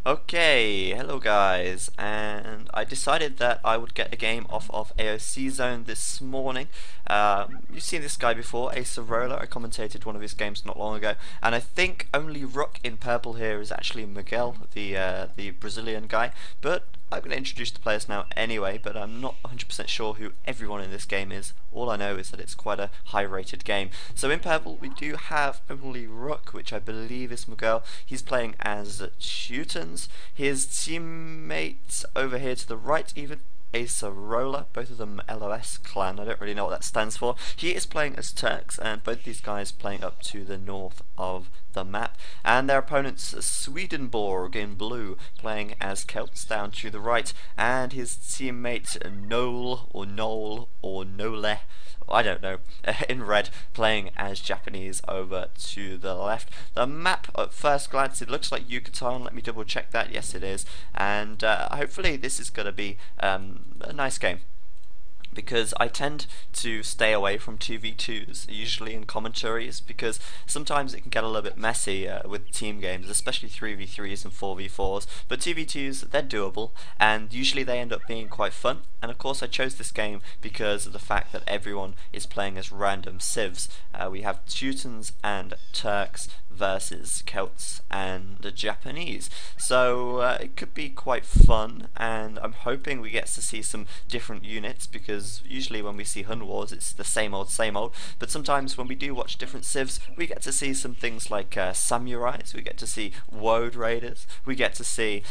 Okay, hello guys, and I decided that I would get a game off of AOC Zone this morning. You've seen this guy before, Acerola. I commentated one of his games not long ago, and I think only Rook in purple here is actually Miguel, the Brazilian guy, but I'm going to introduce the players now anyway, but I'm not 100% sure who everyone in this game is. All I know is that it's quite a high rated game. So in purple we do have only Rook, which I believe is Miguel. He's playing as Teutons. His teammates over here to the right even, Acerola, both of them LOS clan, I don't really know what that stands for. He is playing as Turks, and both these guys playing up to the north of the map, and their opponents Swedenborg in blue playing as Celts down to the right, and his teammate Noel or Nole, I don't know, in red playing as Japanese over to the left. The map at first glance it looks like Yucatan. Let me double check that. Yes it is, and hopefully this is going to be a nice game, because I tend to stay away from 2v2s, usually in commentaries, because sometimes it can get a little bit messy with team games, especially 3v3s and 4v4s, but 2v2s, they're doable, and usually they end up being quite fun. And of course I chose this game because of the fact that everyone is playing as random civs. We have Teutons and Turks versus Celts and the Japanese, so it could be quite fun, and I'm hoping we get to see some different units, because usually when we see Hun Wars it's the same old, but sometimes when we do watch different civs we get to see some things like samurais, we get to see woad raiders, we get to see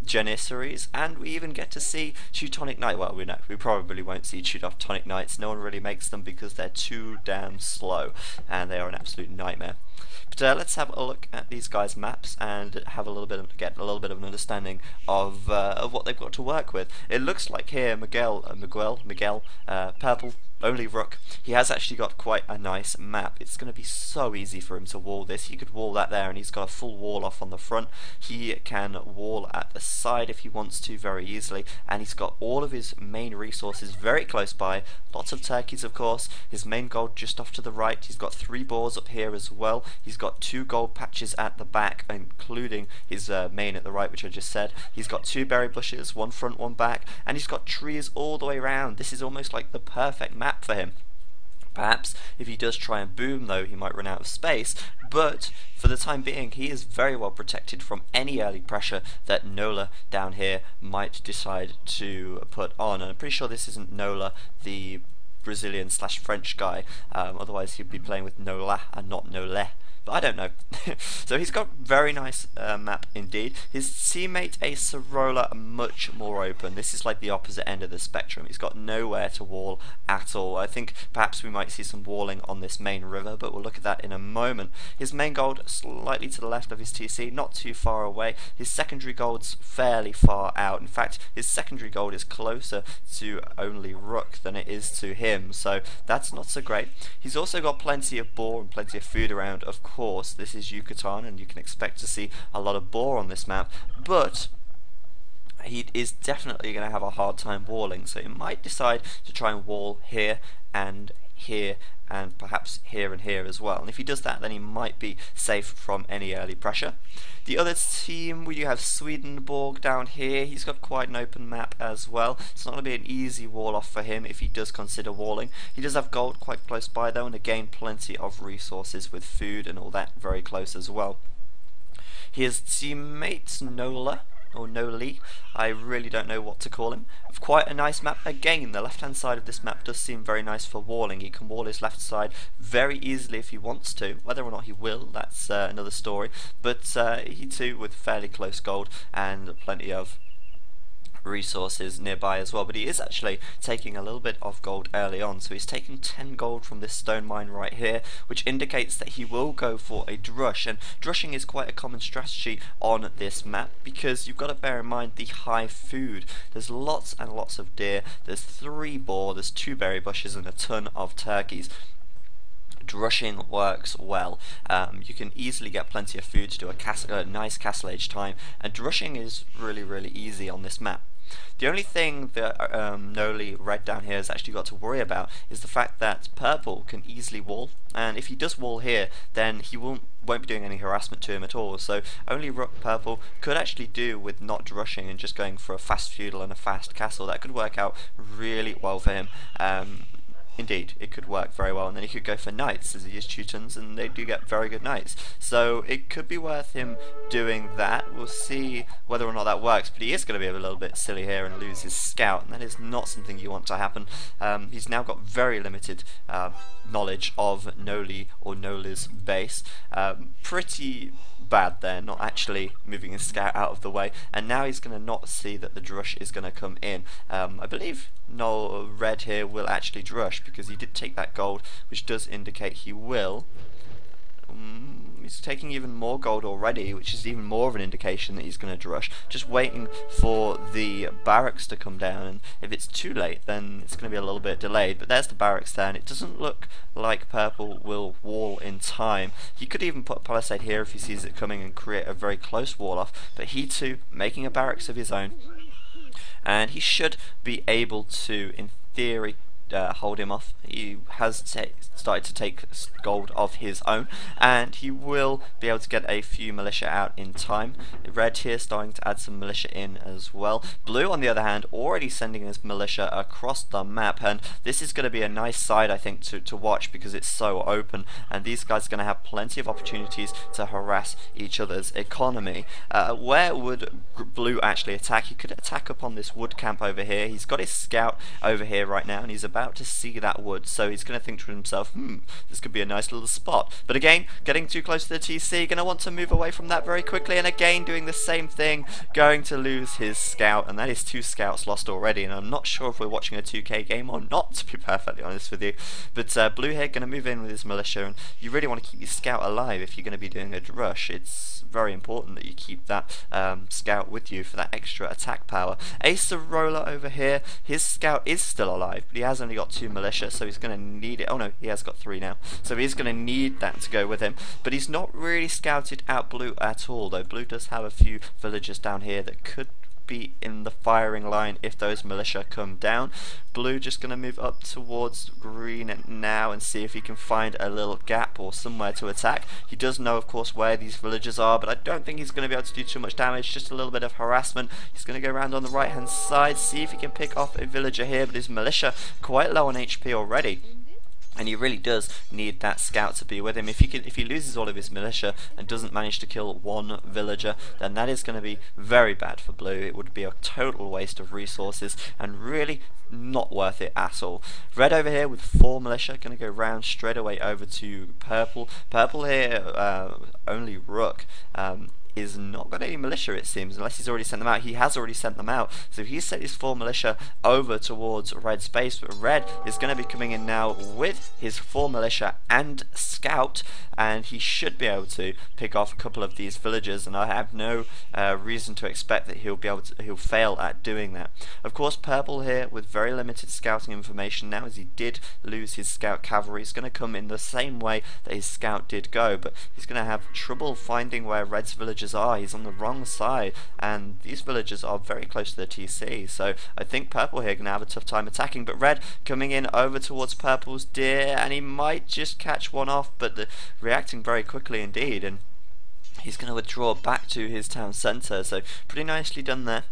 janissaries, and we even get to see Teutonic Knight. Well, we probably won't see Teutonic Knights. No one really makes them because they're too damn slow and they are an absolute nightmare. But let's have a look at these guys' maps and have get a little bit of an understanding of what they've got to work with. It looks like here Miguel, purple, only Rook. He has actually got quite a nice map. It's going to be so easy for him to wall this. He could wall that there, and he's got a full wall off on the front. He can wall at the side if he wants to very easily, and he's got all of his main resources very close by. Lots of turkeys, of course. His main gold just off to the right. He's got 3 boars up here as well. He's got 2 gold patches at the back, including his main at the right, which I just said. He's got 2 berry bushes, 1 front, 1 back, and he's got trees all the way around. This is almost like the perfect map for him. Perhaps if he does try and boom though, he might run out of space, but for the time being he is very well protected from any early pressure that Nola down here might decide to put on. And I'm pretty sure this isn't Nola, the Brazilian slash French guy, otherwise he'd be playing with Nola and not Nole. But I don't know. So he's got very nice map indeed. His teammate Acerola much more open. This is like the opposite end of the spectrum. He's got nowhere to wall at all. I think perhaps we might see some walling on this main river, but we'll look at that in a moment. His main gold slightly to the left of his TC, not too far away. His secondary gold's fairly far out. In fact, his secondary gold is closer to only Rook than it is to him, so that's not so great. He's also got plenty of boar and plenty of food around. Of course, this is Yucatan, and you can expect to see a lot of boar on this map, but he is definitely going to have a hard time walling, so he might decide to try and wall here and here and perhaps here and here as well. And if he does that, then he might be safe from any early pressure. The other team, we have Swedenborg down here. He's got quite an open map as well. It's not going to be an easy wall off for him if he does consider walling. He does have gold quite close by though, and again plenty of resources with food and all that very close as well. His teammate Nola, or Noli, I really don't know what to call him. Quite a nice map. Again, the left hand side of this map does seem very nice for walling. He can wall his left side very easily if he wants to. Whether or not he will, that's another story, but he too with fairly close gold and plenty of resources nearby as well. But he is actually taking a little bit of gold early on, so he's taking 10 gold from this stone mine right here, which indicates that he will go for a drush. And drushing is quite a common strategy on this map, because you've got to bear in mind the high food. There's lots and lots of deer, there's 3 boar, there's 2 berry bushes and a ton of turkeys. Drushing works well. You can easily get plenty of food to do a nice castle age time, and drushing is really easy on this map. The only thing that Noli Red down here has actually got to worry about is the fact that Purple can easily wall, and if he does wall here, then he won't be doing any harassment to him at all. So only Rook Purple could actually do with not rushing and just going for a fast feudal and a fast castle. That could work out really well for him. Indeed, it could work very well, and then he could go for knights as he is Teutons, and they do get very good knights. So it could be worth him doing that. We'll see whether or not that works, but he is going to be a little bit silly here and lose his scout, and that is not something you want to happen. He's now got very limited knowledge of Noli or Noli's base. Pretty bad there, not actually moving his scout out of the way, and now he's going to not see that the drush is going to come in. I believe no Red here will actually drush because he did take that gold, which does indicate he will. He's taking even more gold already, which is even more of an indication that he's going to drush. Just waiting for the barracks to come down, and if it's too late, then it's going to be a little bit delayed. But there's the barracks there, and it doesn't look like Purple will wall in time. He could even put a palisade here if he sees it coming and create a very close wall off, but he too making a barracks of his own, and he should be able to, in theory, hold him off. He has started to take gold of his own, and he will be able to get a few militia out in time. Red here starting to add some militia in as well. Blue, on the other hand, already sending his militia across the map, and this is going to be a nice side, I think, to watch because it's so open, and these guys are going to have plenty of opportunities to harass each other's economy. Where would Blue actually attack? He could attack up on this wood camp over here. He's got his scout over here right now, and he's about to see that wood, so he's going to think to himself, this could be a nice little spot. But again, getting too close to the TC, going to want to move away from that very quickly, and again doing the same thing, going to lose his scout, and that is 2 scouts lost already, and I'm not sure if we're watching a 2K game or not, to be perfectly honest with you. But Blue here going to move in with his militia, and you really want to keep your scout alive if you're going to be doing a rush. It's very important that you keep that scout with you for that extra attack power. Acerola over here, his scout is still alive, but he has only got 2 militia, so he's going to need it. Oh no, he has got 3 now, so he's going to need that to go with him, but he's not really scouted out Blue at all, though Blue does have a few villagers down here that could be in the firing line if those militia come down. Blue just going to move up towards green now and see if he can find a little gap or somewhere to attack. He does know, of course, where these villagers are, but I don't think he's going to be able to do too much damage, just a little bit of harassment. He's going to go around on the right hand side, see if he can pick off a villager here, but his militia quite low on HP already, and he really does need that scout to be with him. If he loses all of his militia and doesn't manage to kill 1 villager, then that is going to be very bad for Blue. It would be a total waste of resources and really not worth it at all. Red over here with 4 militia, going to go round straight away over to Purple. Purple here, only Rook. Is not got any militia, it seems, unless he's already sent them out. He has already sent them out, so he's sent his 4 militia over towards Red's base, but Red is going to be coming in now with his 4 militia and scout, and he should be able to pick off a couple of these villagers, and I have no reason to expect that he'll fail at doing that. Of course, Purple here with very limited scouting information now, as he did lose his scout cavalry. He's going to come in the same way that his scout did go, but he's going to have trouble finding where Red's villagers are. He's on the wrong side, and these villagers are very close to the TC, so I think Purple here going to have a tough time attacking. But Red coming in over towards Purple's deer, and he might just catch one off, but reacting very quickly indeed, and he's going to withdraw back to his town centre, so pretty nicely done there.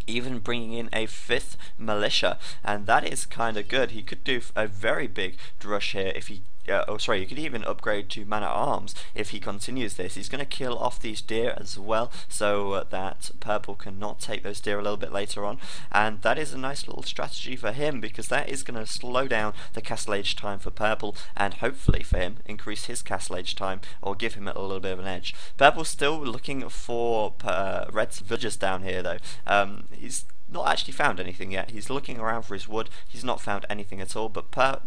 Even bringing in a 5th militia, and that is kind of good. He could do a very big drush here if he you could even upgrade to man-at-arms if he continues this. He's going to kill off these deer as well, so that Purple cannot take those deer a little bit later on, and that is a nice little strategy for him, because that is going to slow down the castle age time for Purple, and hopefully for him increase his castle age time, or give him a little bit of an edge. Purple's still looking for Red's villagers down here though. He's not actually found anything yet. He's looking around for his wood. He's not found anything at all, but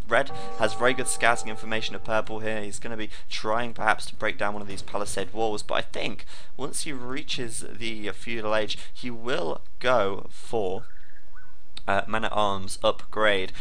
Red has very good scouting information of Purple here. He's going to be trying perhaps to break down one of these palisade walls, but I think once he reaches the feudal age, he will go for man-at-arms upgrade.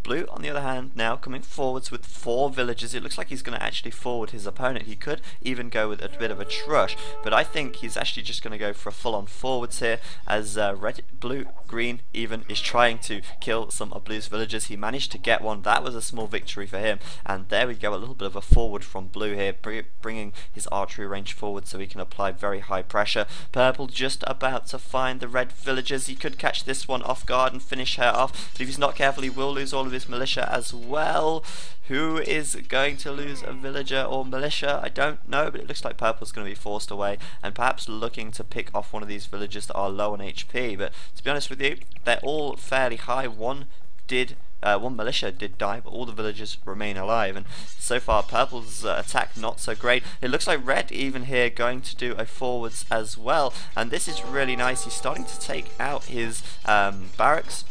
Blue, on the other hand, now coming forwards with 4 villagers. It looks like he's going to actually forward his opponent. He could even go with a bit of a trush, but I think he's actually just going to go for a full-on forwards here, as red, blue, green even is trying to kill some of Blue's villagers. He managed to get one. That was a small victory for him, and there we go, a little bit of a forward from Blue here, bringing his archery range forward so he can apply very high pressure. Purple just about to find the red villagers. He could catch this one off guard and finish her off, but if he's not careful he will lose all of his militia as well. Who is going to lose a villager or militia? I don't know, but it looks like Purple's going to be forced away and perhaps looking to pick off one of these villagers that are low on HP, but to be honest with you, they're all fairly high. One militia did die, but all the villagers remain alive, and so far Purple's attack not so great. It looks like Red even here going to do a forwards as well, and this is really nice. He's starting to take out his barracks.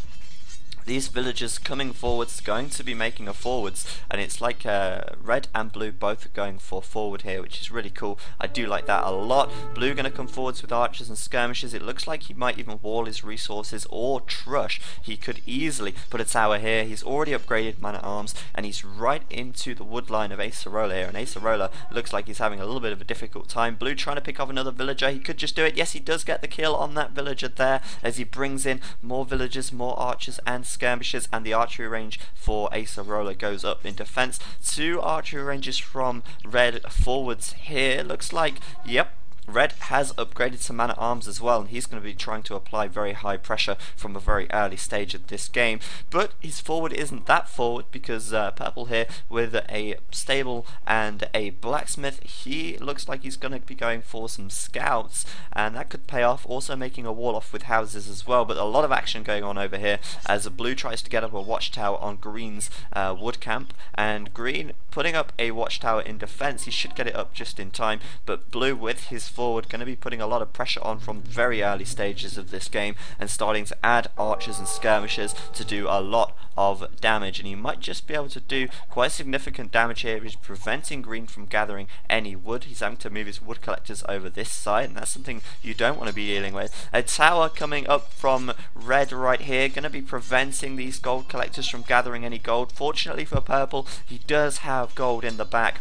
These villagers coming forwards, going to be making a forwards, and it's like red and blue both going for forward here, which is really cool. I do like that a lot. Blue going to come forwards with archers and skirmishers. It looks like he might even wall his resources or trush. He could easily put a tower here. He's already upgraded man-at-arms, and he's right into the wood line of Acerola here, and Acerola looks like he's having a little bit of a difficult time. Blue trying to pick off another villager. He could just do it. Yes, he does get the kill on that villager there, as he brings in more villagers, more archers and skirmishers, and the archery range for Acerola goes up in defense. 2 archery ranges from red forwards here. Looks like, yep, Red has upgraded some man-at-arms as well, and he's going to be trying to apply very high pressure from a very early stage of this game. But his forward isn't that forward, because Purple here with a stable and a blacksmith, he looks like he's going to be going for some scouts, and that could pay off. Also making a wall off with houses as well, but a lot of action going on over here as Blue tries to get up a watchtower on Green's wood camp, and Green putting up a watchtower in defense. He should get it up just in time, but Blue with his forward going to be putting a lot of pressure on from very early stages of this game, and starting to add archers and skirmishers to do a lot of damage, and he might just be able to do quite significant damage here. He's preventing Green from gathering any wood. He's having to move his wood collectors over this side, and that's something you don't want to be dealing with. A tower coming up from Red right here, going to be preventing these gold collectors from gathering any gold. Fortunately for Purple, he does have gold in the back,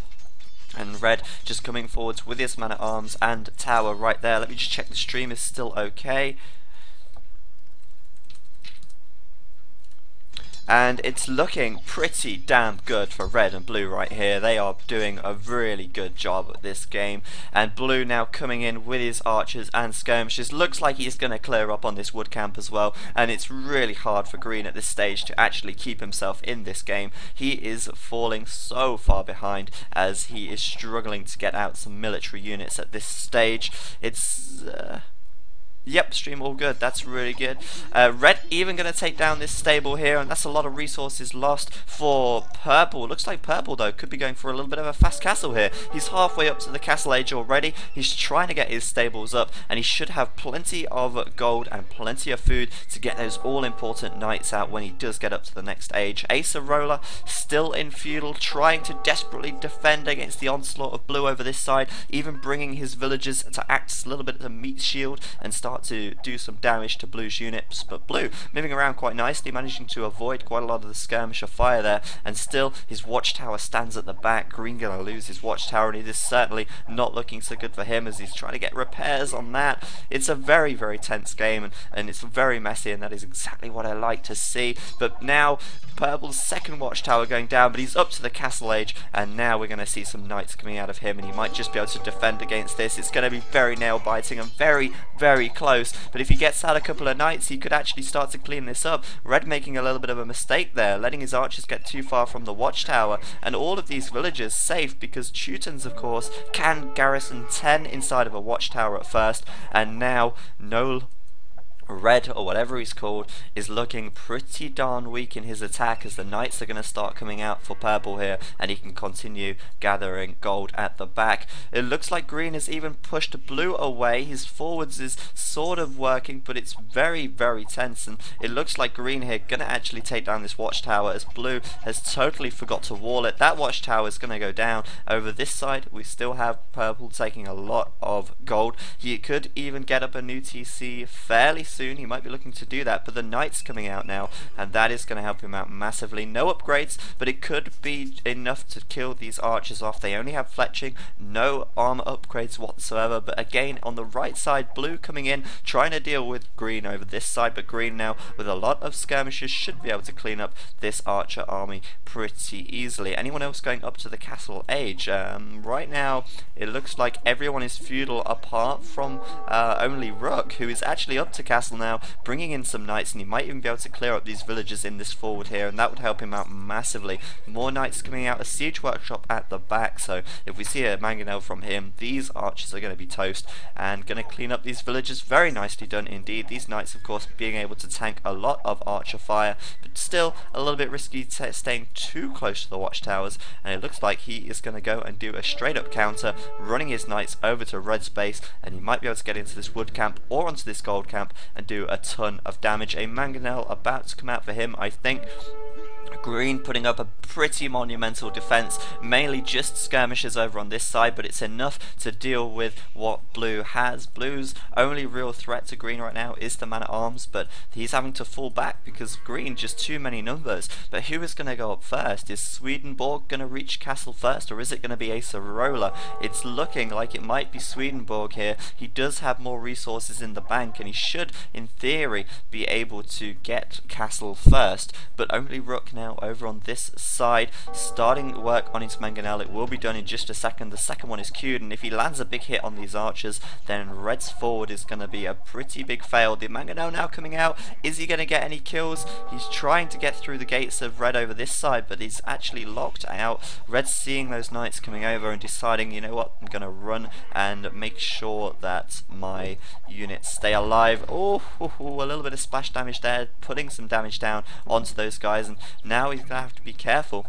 and Red just coming forwards with his man-at-arms and tower right there. Let me just check the stream is still okay. And it's looking pretty damn good for Red and Blue right here. They are doing a really good job at this game. And Blue now coming in with his archers and skirmishers. Looks like he's going to clear up on this wood camp as well. And it's really hard for Green at this stage to actually keep himself in this game. He is falling so far behind, as he is struggling to get out some military units at this stage. It's... Yep, stream all good. That's really good. Red even going to take down this stable here, and that's a lot of resources lost for Purple. Looks like Purple, though, could be going for a little bit of a fast castle here. He's halfway up to the castle age already. He's trying to get his stables up, and he should have plenty of gold and plenty of food to get those all-important knights out when he does get up to the next age. Acerola still in Feudal, trying to desperately defend against the onslaught of Blue over this side, even bringing his villagers to act as a little bit of a meat shield and start to do some damage to Blue's units. But Blue moving around quite nicely, managing to avoid quite a lot of the skirmisher fire there, and still his watchtower stands at the back. Green gonna lose his watchtower, and it is certainly not looking so good for him as he's trying to get repairs on that. It's a very, very tense game, and it's very messy, and that is exactly what I like to see. But now Purple's second watchtower going down, but he's up to the castle age, and now we're going to see some knights coming out of him, and he might just be able to defend against this. It's going to be very nail biting and very, very close, but if he gets out a couple of knights, he could actually start to clean this up. Red making a little bit of a mistake there, letting his archers get too far from the watchtower, and all of these villagers safe, because Teutons, of course, can garrison 10 inside of a watchtower at first, and now Red, or whatever he's called, is looking pretty darn weak in his attack, as the knights are going to start coming out for Purple here, and he can continue gathering gold at the back. It looks like Green has even pushed Blue away. His forwards is sort of working, but it's very, very tense, and it looks like Green here going to actually take down this watchtower, as Blue has totally forgot to wall it. That watchtower is going to go down. Over this side, we still have Purple taking a lot of gold. He could even get up a new TC fairly soon. soon. He might be looking to do that, but the knight's coming out now, and that is going to help him out massively. No upgrades, but it could be enough to kill these archers off. They only have fletching, no armor upgrades whatsoever. But again, on the right side, blue coming in, trying to deal with green over this side, but green now with a lot of skirmishers should be able to clean up this archer army pretty easily. Anyone else going up to the castle age? Right now it looks like everyone is feudal apart from only Rook, who is actually up to castle now, bringing in some knights, and he might even be able to clear up these villages in this forward here, and that would help him out massively. More knights coming out, a siege workshop at the back, so if we see a mangonel from him, these archers are going to be toast and going to clean up these villages. Very nicely done indeed. These knights, of course, being able to tank a lot of archer fire, but still a little bit risky staying too close to the watchtowers, and it looks like he is going to go and do a straight up counter, running his knights over to Red's base, and he might be able to get into this wood camp or onto this gold camp and do a ton of damage. A mangonel about to come out for him, I think. Green putting up a pretty monumental defense, mainly just skirmishes over on this side, but it's enough to deal with what blue has. Blue's only real threat to green right now is the man-at-arms, but he's having to fall back because green just too many numbers. But who is going to go up first? Is Swedenborg going to reach castle first, or is it going to be a Sorolla? It's looking like it might be Swedenborg here. He does have more resources in the bank, and he should, in theory, be able to get castle first, but only Rook now over on this side, starting work on his mangonel. It will be done in just a second. The second one is queued, and if he lands a big hit on these archers, then Red's forward is going to be a pretty big fail. The mangonel now coming out. Is he going to get any kills? He's trying to get through the gates of Red over this side, but he's actually locked out. Red's seeing those knights coming over and deciding, you know what, I'm going to run and make sure that my units stay alive. Oh, a little bit of splash damage there, putting some damage down onto those guys, and now he's going to have to be careful,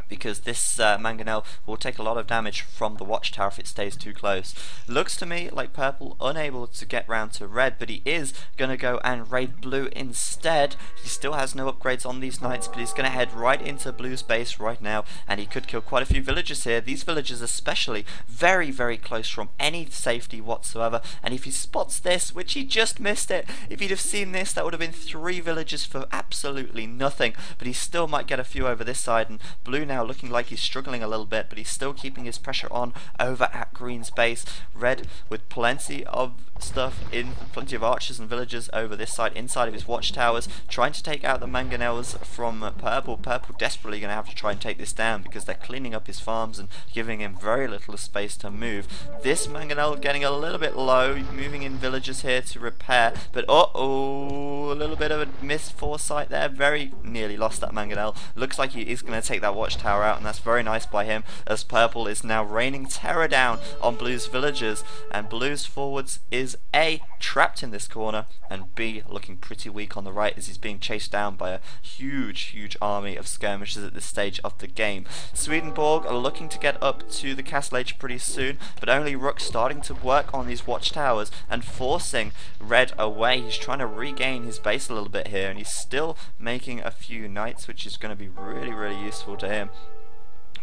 because this mangonel will take a lot of damage from the watchtower if it stays too close. Looks to me like purple unable to get round to red, but he is going to go and raid blue instead. He still has no upgrades on these knights, but he's going to head right into blue's base right now, and he could kill quite a few villagers here. These villagers especially very, very close from any safety whatsoever, and if he spots this, which he just missed it, if he'd have seen this, that would have been 3 villagers for absolutely nothing, but he still might get a few over this side, and blue now looking like he's struggling a little bit, but he's still keeping his pressure on over at green's base. Red with plenty of stuff in, plenty of archers and villagers over this side inside of his watchtowers, trying to take out the mangonels from purple. Purple desperately going to have to try and take this down because they're cleaning up his farms and giving him very little space to move. This mangonel getting a little bit low, moving in villagers here to repair, but a little bit of a missed foresight there, very nearly lost that mangonel. Looks like he is going to take that watchtower out, and that's very nice by him, as purple is now raining terror down on blue's villagers, and blue's forwards is A, trapped in this corner, and B, looking pretty weak on the right as he's being chased down by a huge army of skirmishers at this stage of the game. Swedenborg are looking to get up to the castle age pretty soon, but only Rook starting to work on these watchtowers and forcing Red away. He's trying to regain his base a little bit here, and he's still making a few knights, which is going to be really useful to him.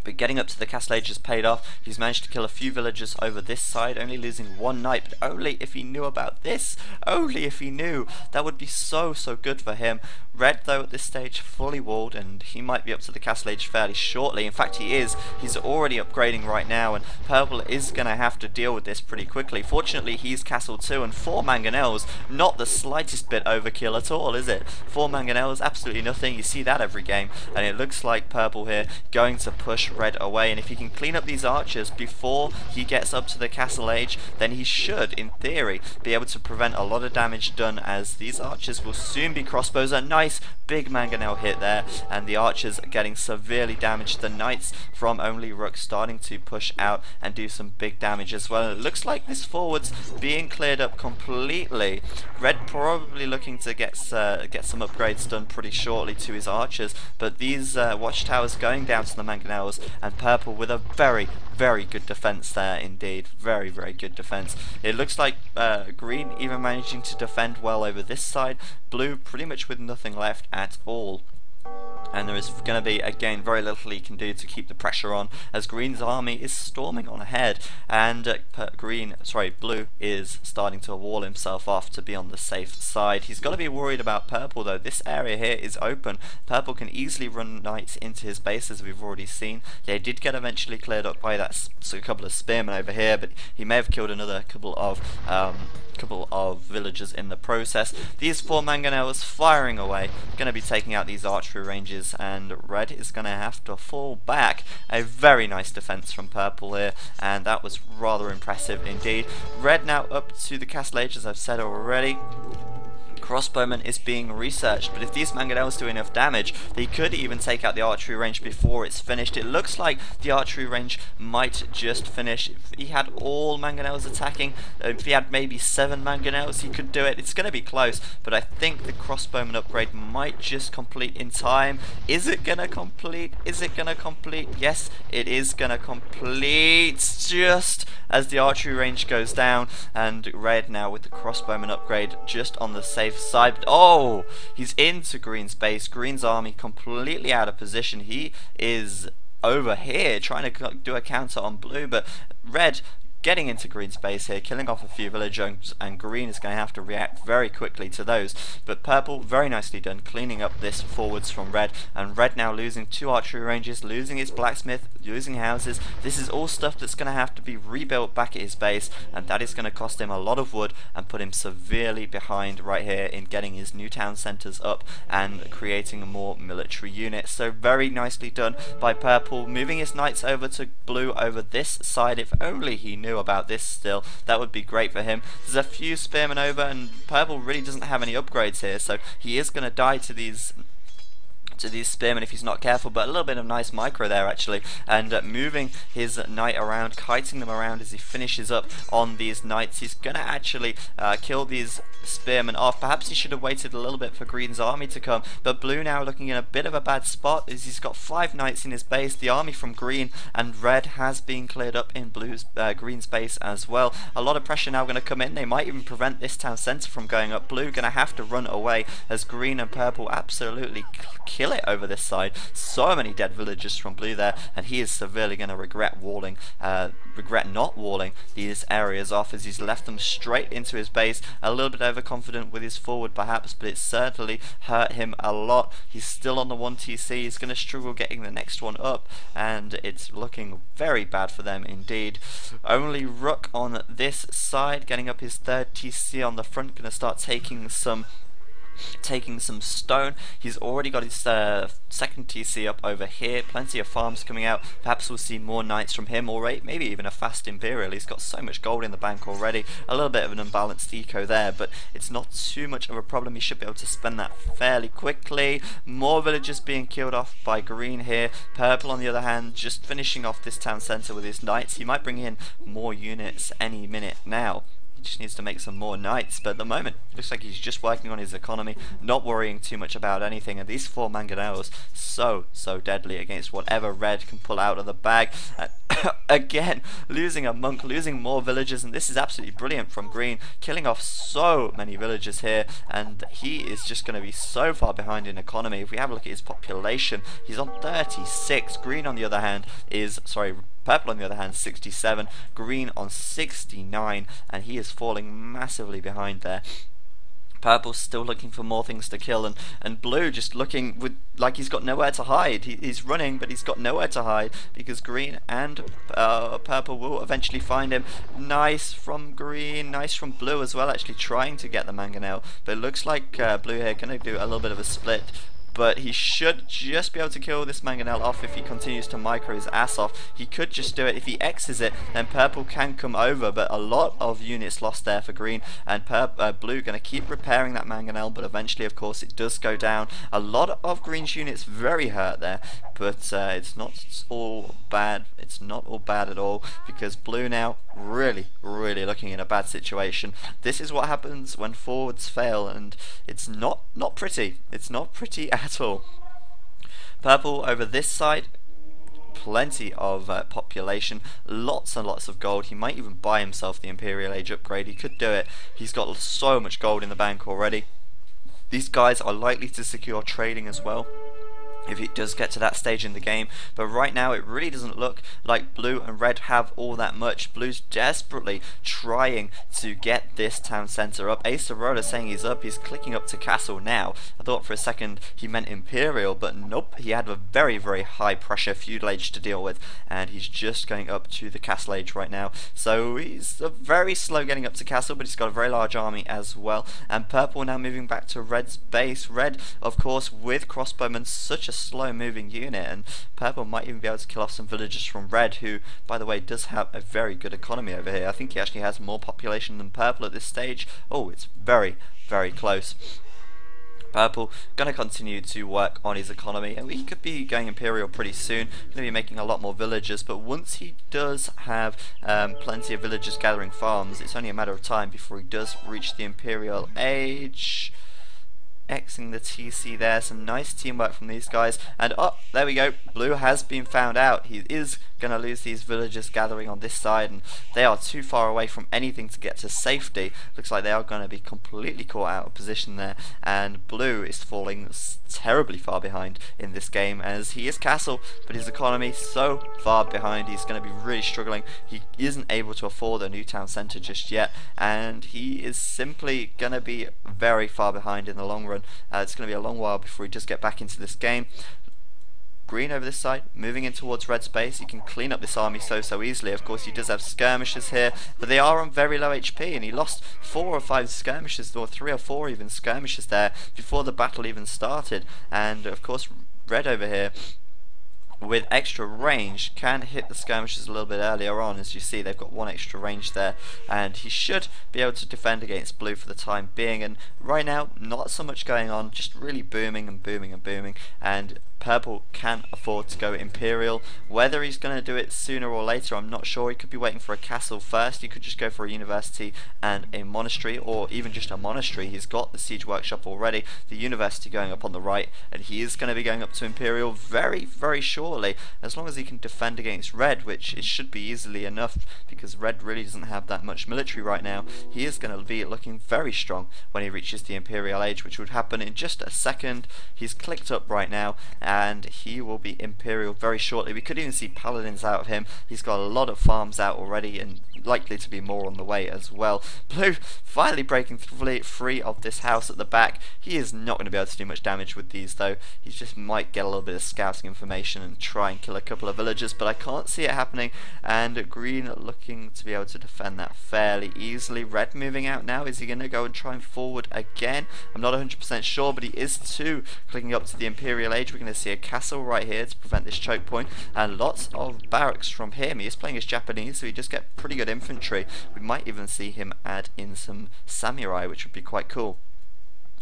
But getting up to the castle age has paid off. He's managed to kill a few villagers over this side, only losing 1 knight, but only if he knew about this. Only if he knew. That would be so good for him. Red, though, at this stage, fully walled, and he might be up to the castle age fairly shortly. In fact, he is. He's already upgrading right now, and purple is going to have to deal with this pretty quickly. Fortunately, he's castle 2, and 4 mangonels, not the slightest bit overkill at all, is it? 4 mangonels, absolutely nothing. You see that every game, and it looks like purple here going to push Red away, and if he can clean up these archers before he gets up to the castle age, then he should, in theory, be able to prevent a lot of damage done, as these archers will soon be crossbows. A nice big mangonel hit there, and the archers are getting severely damaged. The knights from only Rook starting to push out and do some big damage as well. It looks like this forward's being cleared up completely. Red probably looking to get some upgrades done pretty shortly to his archers, but these watchtowers going down to the mangonels, and purple with a very good defense there indeed. Very good defense. It looks like green even managing to defend well over this side. Blue pretty much with nothing left at all. And there is going to be, again, very little he can do to keep the pressure on as Green's army is storming on ahead, and Blue is starting to wall himself off to be on the safe side. He's got to be worried about Purple though. This area here is open. Purple can easily run knights into his base, as we've already seen. They did get eventually cleared up by that couple of spearmen over here, but he may have killed another couple of villagers in the process. These 4 mangonels firing away, going to be taking out these archery ranges, and red is going to have to fall back. A very nice defense from purple here, and that was rather impressive indeed. Red now up to the castle age, as I've said already. Crossbowman is being researched, but if these mangonels do enough damage, they could even take out the archery range before it's finished. It looks like the archery range might just finish. If he had all mangonels attacking, if he had maybe 7 mangonels, he could do it. It's going to be close, but I think the crossbowman upgrade might just complete in time. Is it going to complete? Is it going to complete? Yes, it is going to complete just as the archery range goes down, and red now with the crossbowman upgrade just on the safe side. Oh, he's into Green's base. Green's army completely out of position. He is over here trying to do a counter on blue, but red getting into Green's base here, killing off a few villagers, and Green is going to have to react very quickly to those. But purple, very nicely done, cleaning up this forwards from red, and red now losing 2 archery ranges, losing his blacksmith, losing houses. This is all stuff that's going to have to be rebuilt back at his base, and that is going to cost him a lot of wood and put him severely behind right here in getting his new town centres up and creating more military units. So very nicely done by purple, moving his knights over to blue over this side. If only he knew about this still, that would be great for him. There's a few spearmen over, and purple really doesn't have any upgrades here, so he is going to die to these spearmen if he's not careful. But a little bit of nice micro there actually, and moving his knight around, kiting them around as he finishes up on these knights. He's gonna actually kill these spearmen off. Perhaps he should have waited a little bit for Green's army to come, but blue now looking in a bit of a bad spot as he's got 5 knights in his base. The army from green and red has been cleared up in Green's base as well. A lot of pressure now going to come in. They might even prevent this town centre from going up. Blue going to have to run away as green and purple absolutely kill it over this side. So many dead villagers from blue there, and he is severely going to regret not walling these areas off as he's left them straight into his base. A little bit overconfident with his forward perhaps, but it certainly hurt him a lot. He's still on the 1 TC. He's going to struggle getting the next one up, and it's looking very bad for them indeed. Only Rook on this side getting up his 3rd TC on the front, going to start taking some stone. He's already got his 2nd TC up over here. Plenty of farms coming out. Perhaps we'll see more knights from him, or maybe even a fast Imperial. He's got so much gold in the bank already. A little bit of an unbalanced eco there, but it's not too much of a problem. He should be able to spend that fairly quickly. More villagers being killed off by green here. Purple on the other hand just finishing off this town centre with his knights. He might bring in more units any minute now. He just needs to make some more knights, but at the moment it looks like he's just working on his economy, not worrying too much about anything. And these 4 mangonels so deadly against whatever red can pull out of the bag. Again, losing a monk, losing more villagers, and this is absolutely brilliant from green, killing off so many villagers here, and he is just going to be so far behind in economy. If we have a look at his population, he's on 36. Green on the other hand is, purple on the other hand 67, green on 69, and he is falling massively behind there. Purple's still looking for more things to kill, and blue just looking like he's got nowhere to hide. He's running, but he's got nowhere to hide because green and purple will eventually find him. Nice from green, nice from blue as well, actually trying to get the mangonel, but it looks like blue here going to do a little bit of a split. But he should just be able to kill this mangonel off if he continues to micro his ass off. He could just do it. If he X's it, then purple can come over, but a lot of units lost there for green, and blue going to keep repairing that mangonel, but eventually of course it does go down. A lot of green's units very hurt there, but it's not all bad. It's not all bad at all, because blue now really looking in a bad situation. This is what happens when forwards fail, and it's not pretty. It's not pretty at all. Purple over this side, plenty of population, lots and lots of gold. He might even buy himself the Imperial Age upgrade. He could do it. He's got so much gold in the bank already. These guys are likely to secure trading as well. if it does get to that stage in the game. But right now it really doesn't look like blue and red have all that much. Blue's desperately trying to get this town centre up. Acerola saying he's up, he's clicking up to castle now. I thought for a second he meant Imperial, but nope, he had a very high pressure feudal age to deal with, and he's just going up to the castle age right now. So he's very slow getting up to castle, but he's got a very large army as well. And purple now moving back to red's base. Red, of course, with crossbowmen, such a slow moving unit, and purple might even be able to kill off some villagers from red, who by the way does have a very good economy over here. I think he actually has more population than purple at this stage. Oh, it's very close. Purple going to continue to work on his economy, and we could be going Imperial pretty soon. Going to be making a lot more villagers, but once he does have plenty of villagers gathering farms, it's only a matter of time before he does reach the Imperial age. Xing the TC there, some nice teamwork from these guys, and oh, there we go, blue has been found out. He is going to lose these villagers gathering on this side, and they are too far away from anything to get to safety. Looks like they are going to be completely caught out of position there, and blue is falling terribly far behind in this game, as he is castle, but his economy so far behind, he's going to be really struggling. He isn't able to afford a new town centre just yet, and he is simply going to be very far behind in the long run. It's going to be a long while before he does get back into this game. Green over this side, moving in towards red space. He can clean up this army so easily. Of course, he does have skirmishers here, but they are on very low HP, and he lost 4 or 5 skirmishers, or 3 or 4 even skirmishers there before the battle even started. And of course, red over here, with extra range, can hit the skirmishers a little bit earlier on. As you see, they've got 1 extra range there, and he should be able to defend against blue for the time being. And right now, not so much going on, just really booming, and purple can afford to go Imperial. Whether he's going to do it sooner or later, I'm not sure. He could be waiting for a castle first. He could just go for a university and a monastery, or even just a monastery. He's got the siege workshop already, the university going up on the right, and he is going to be going up to Imperial very shortly, as long as he can defend against red, which it should be easily enough, because red really doesn't have that much military right now. He is going to be looking very strong when he reaches the Imperial age, which would happen in just a second. He's clicked up right now, and he will be Imperial very shortly. We could even see paladins out of him. He's got a lot of farms out already, and likely to be more on the way as well. Blue finally breaking free of this house at the back. He is not going to be able to do much damage with these though. He just might get a little bit of scouting information and try and kill a couple of villagers, but I can't see it happening. And green looking to be able to defend that fairly easily. Red moving out now. Is he going to go and try and forward again? I'm not 100% sure, but he is too. Clicking up to the Imperial age, we're going to see a castle right here to prevent this choke point, and lots of barracks from him. He is playing as Japanese, so he just get pretty good infantry. We might even see him add in some samurai, which would be quite cool.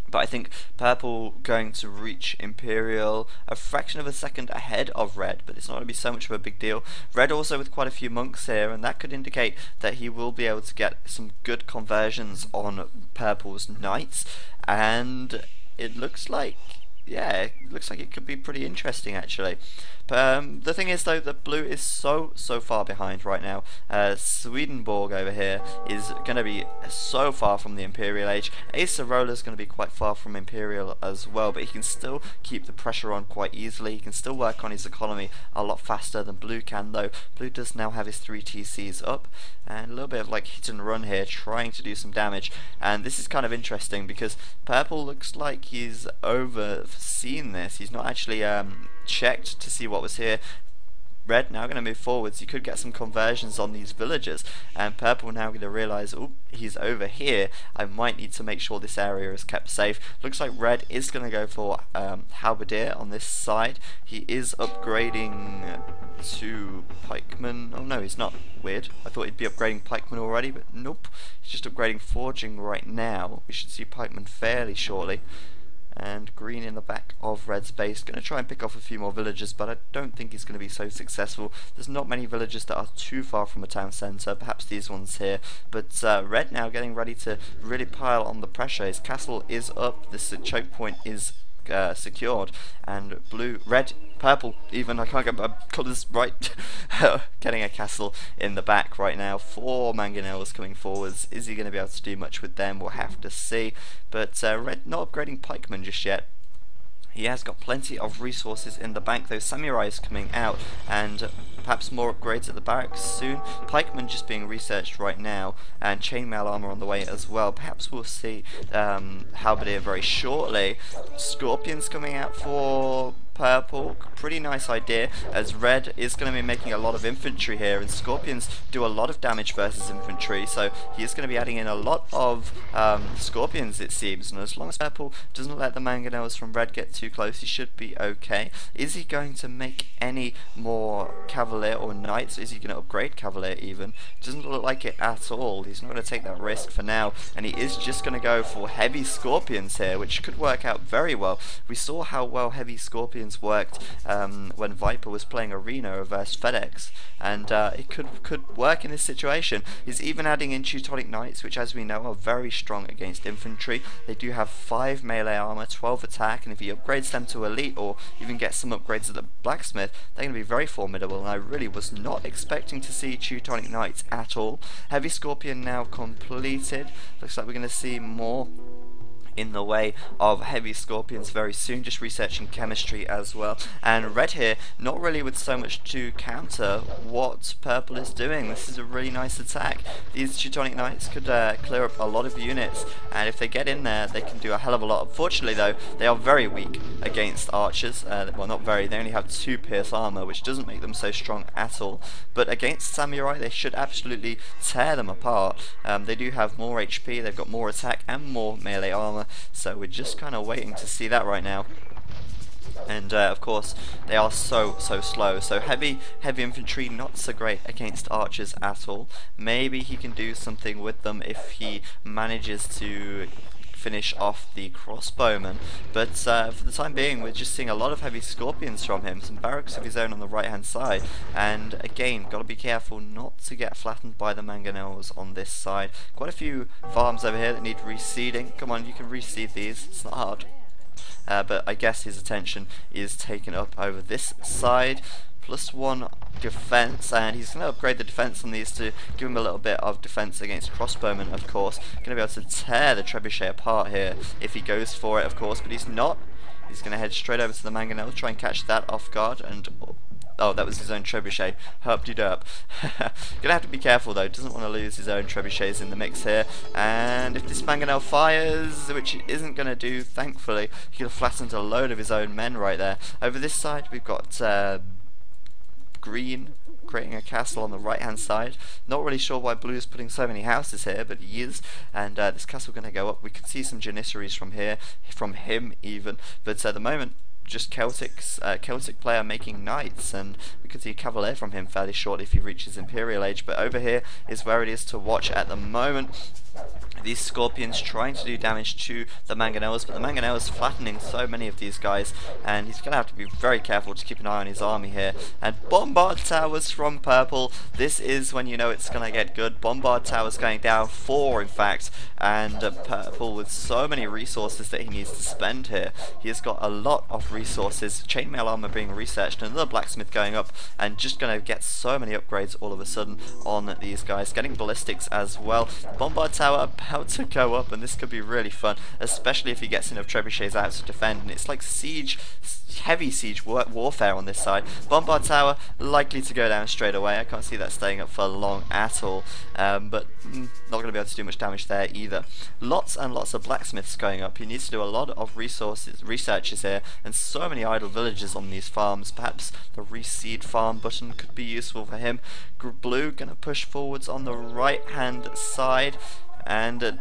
But I think purple going to reach Imperial a fraction of a second ahead of red, but it's not going to be so much of a big deal. Red also with quite a few monks here, and that could indicate that he will be able to get some good conversions on purple's knights, and it looks like, yeah, it looks like it could be pretty interesting actually. The thing is though that blue is so far behind right now. Swedenborg over here is going to be so far from the Imperial age. Acerola is going to be quite far from Imperial as well, but he can still keep the pressure on quite easily. He can still work on his economy a lot faster than blue can though. Blue does now have his 3 TCs up, and a little bit of like hit and run here, trying to do some damage. And this is kind of interesting because purple looks like he's overseen this. He's not actually checked to see what was here. Red now going to move forwards. You could get some conversions on these villagers, and purple now going to realise, oh, he's over here. I might need to make sure this area is kept safe. Looks like red is going to go for halberdier on this side. He is upgrading to pikeman. Oh no, he's not. Weird. I thought he'd be upgrading pikeman already, but nope. He's just upgrading forging right now. We should see pikeman fairly shortly. And green in the back of red's base, going to try and pick off a few more villagers, but I don't think he's going to be so successful. There's not many villagers that are too far from a town centre, perhaps these ones here, but red now getting ready to really pile on the pressure. His castle is up, this choke point is secured, and purple even, I can't get my colours right, getting a castle in the back right now. 4 mangonels coming forwards. Is he going to be able to do much with them? We'll have to see. But red not upgrading pikemen just yet. He has got plenty of resources in the bank. Those samurais coming out, and perhaps more upgrades at the barracks soon. Pikemen just being researched right now, and chainmail armor on the way as well. Perhaps we'll see halberdier very shortly. Scorpions coming out for purple, pretty nice idea, as red is going to be making a lot of infantry here, and scorpions do a lot of damage versus infantry, so he is going to be adding in a lot of scorpions, it seems, and as long as purple doesn't let the mangonels from red get too close, he should be okay. Is he going to make any more cavalier or knights? Is he going to upgrade cavalier even? Doesn't look like it at all. He's not going to take that risk for now, and he is just going to go for heavy scorpions here, which could work out very well. We saw how well heavy scorpions worked when Viper was playing Arena versus FedEx, and it could work in this situation. He's even adding in Teutonic Knights, which, as we know, are very strong against infantry. They do have 5 melee armor, 12 attack, and if he upgrades them to elite, or even gets some upgrades at the blacksmith, they're going to be very formidable, and I really was not expecting to see Teutonic Knights at all. Heavy Scorpion now completed. Looks like we're going to see more in the way of heavy scorpions very soon, just researching chemistry as well. And red here, not really with so much to counter what purple is doing. This is a really nice attack. These Teutonic Knights could clear up a lot of units, and if they get in there, they can do a hell of a lot. Unfortunately though, they are very weak against archers. Well, not very, they only have 2 pierce armor, which doesn't make them so strong at all. But against samurai, they should absolutely tear them apart. They do have more HP, they've got more attack and more melee armor, so we're just kind of waiting to see that right now. And of course they are so slow, so heavy infantry not so great against archers at all. Maybe he can do something with them if he manages to finish off the crossbowmen, but for the time being we're just seeing a lot of heavy scorpions from him, some barracks of his own on the right hand side, and again, got to be careful not to get flattened by the mangonels on this side. Quite a few farms over here that need reseeding. Come on, you can reseed these, it's not hard. But I guess his attention is taken up over this side. +1 defense, and he's going to upgrade the defense on these to give him a little bit of defense against crossbowmen, of course. Going to be able to tear the trebuchet apart here if he goes for it, of course, but he's not. He's going to head straight over to the mangonel, try and catch that off guard, and oh, that was his own trebuchet. Herp-de-derp. Gonna have to be careful though, doesn't want to lose his own trebuchets in the mix here. And if this mangonel fires, which it isn't gonna do, thankfully, he could have flattened a load of his own men right there. Over this side, we've got green creating a castle on the right hand side. Not really sure why blue is putting so many houses here, but he is, and this castle going to go up. We can see some janissaries from here, from him even, but at the moment just Celtic player making knights, and we could see cavalier from him fairly shortly if he reaches Imperial age. But over here is where it is to watch at the moment. These scorpions trying to do damage to the mangonels, but the mangonels flattening so many of these guys, and he's going to have to be very careful to keep an eye on his army here. And bombard towers from purple, this is when you know it's going to get good. Bombard towers going down, 4 in fact, and purple with so many resources that he needs to spend here. He has got a lot of resources, chainmail armor being researched, another blacksmith going up, and just going to get so many upgrades all of a sudden on these guys, getting ballistics as well. Bombard tower about to go up, and this could be really fun, especially if he gets enough trebuchets out to defend. And it's like siege, heavy siege warfare on this side. Bombard tower likely to go down straight away. I can't see that staying up for long at all, but not going to be able to do much damage there either. Lots and lots of blacksmiths going up. He needs to do a lot of researches here, and so many idle villagers on these farms. Perhaps the reseed farm button could be useful for him. Blue going to push forwards on the right hand side, and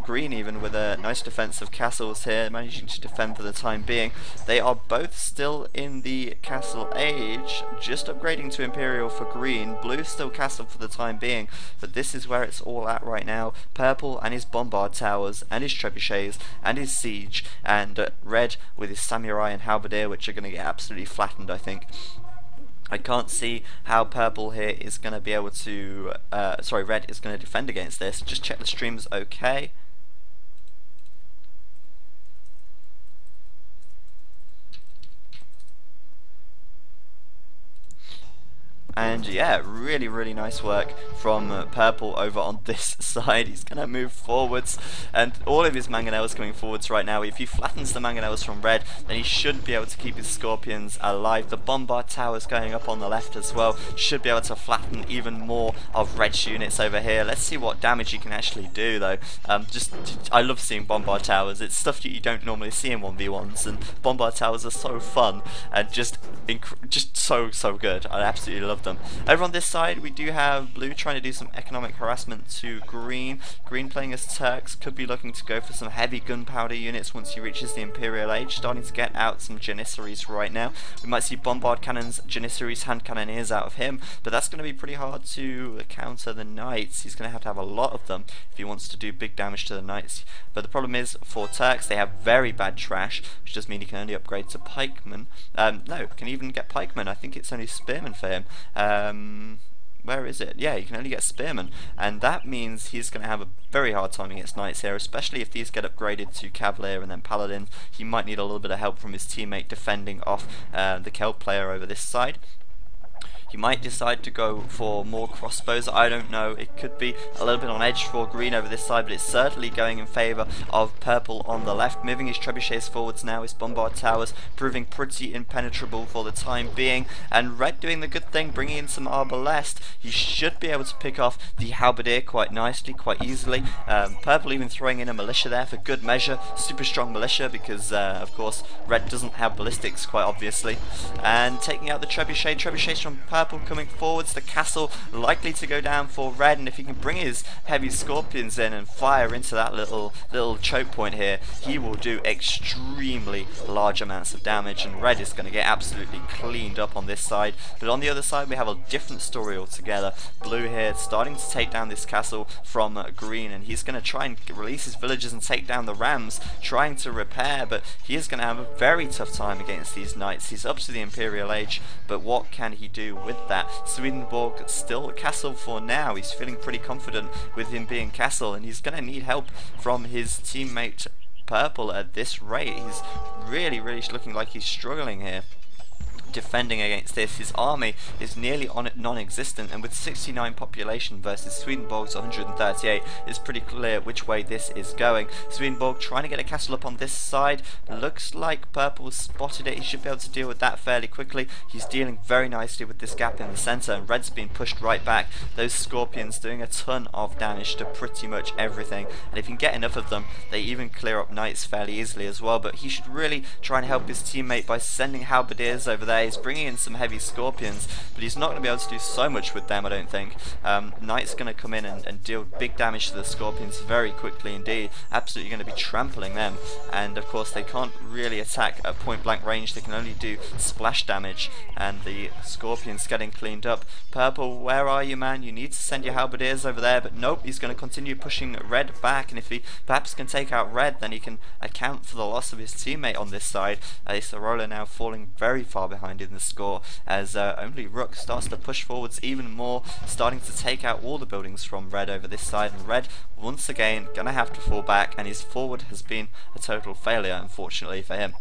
green even with a nice defensive castles here, managing to defend for the time being. They are both still in the castle age, just upgrading to Imperial for green. Blue still castle for the time being, but this is where it's all at right now. Purple and his bombard towers and his trebuchets and his siege, and red with his samurai and halberdier, which are going to get absolutely flattened, I think. I can't see how purple here is going to be able to, red is going to defend against this. Just check the stream's okay. And yeah, really nice work from Purple over on this side. He's going to move forwards, and all of his mangonels coming forwards right now. If he flattens the mangonels from Red, then he should be able to keep his Scorpions alive. The Bombard Towers going up on the left as well should be able to flatten even more of Red's units over here. Let's see what damage he can actually do though. I love seeing Bombard Towers. It's stuff that you don't normally see in 1v1s, and Bombard Towers are so fun and just so good. I absolutely love them. Over on this side we do have Blue trying to do some economic harassment to Green. Green playing as Turks, could be looking to go for some heavy gunpowder units once he reaches the Imperial Age, starting to get out some Janissaries right now. We might see Bombard Cannons, Janissaries, Hand Cannoneers out of him, but that's going to be pretty hard to counter the Knights. He's going to have a lot of them if he wants to do big damage to the Knights. But the problem is, for Turks, they have very bad trash, which does mean he can only upgrade to Pikemen. No, can even get Pikemen. I think it's only Spearmen for him. Where is it? Yeah, you can only get Spearmen, and that means he's going to have a very hard time against Knights here, especially if these get upgraded to Cavalier and then Paladin. He might need a little bit of help from his teammate defending off the Celt player over this side. He might decide to go for more crossbows, I don't know. It could be a little bit on edge for Green over this side, but it's certainly going in favour of Purple on the left. Moving his trebuchets forwards now, his Bombard Towers proving pretty impenetrable for the time being, and Red doing the good thing, bringing in some Arbalest. He should be able to pick off the Halberdier quite nicely, quite easily. Purple even throwing in a militia there for good measure, super strong militia, because of course Red doesn't have ballistics quite obviously, and taking out the trebuchets from Purple coming forwards. The castle likely to go down for Red, and if he can bring his heavy Scorpions in and fire into that little choke point here, he will do extremely large amounts of damage, and Red is going to get absolutely cleaned up on this side. But on the other side we have a different story altogether. Blue here starting to take down this castle from Green, and he's going to try and release his villagers and take down the Rams, trying to repair, but he is going to have a very tough time against these Knights. He's up to the Imperial Age, but what can he do with that? Swedenborg still castle for now. He's feeling pretty confident with him being castle, and he's going to need help from his teammate Purple at this rate. He's really looking like he's struggling here defending against this. His army is nearly non-existent, and with 69 population versus Swedenborg's 138, it's pretty clear which way this is going. Swedenborg trying to get a castle up on this side. Looks like Purple spotted it. He should be able to deal with that fairly quickly. He's dealing very nicely with this gap in the centre, and Red's been pushed right back. Those Scorpions doing a ton of damage to pretty much everything, and if you can get enough of them, they even clear up Knights fairly easily as well. But he should really try and help his teammate by sending Halberdiers over there. He's bringing in some heavy Scorpions, but he's not going to be able to do so much with them, I don't think. Knight's going to come in and deal big damage to the Scorpions very quickly indeed. Absolutely going to be trampling them, and of course they can't really attack at point blank range. They can only do splash damage, and the Scorpions getting cleaned up. Purple, where are you, man? You need to send your Halberdiers over there, but nope, he's going to continue pushing Red back, and if he perhaps can take out Red, then he can account for the loss of his teammate on this side. Sorola now falling very far behind in the score, as only Rook starts to push forwards even more, starting to take out all the buildings from Red over this side, and Red once again gonna have to fall back, and his forward has been a total failure unfortunately for him.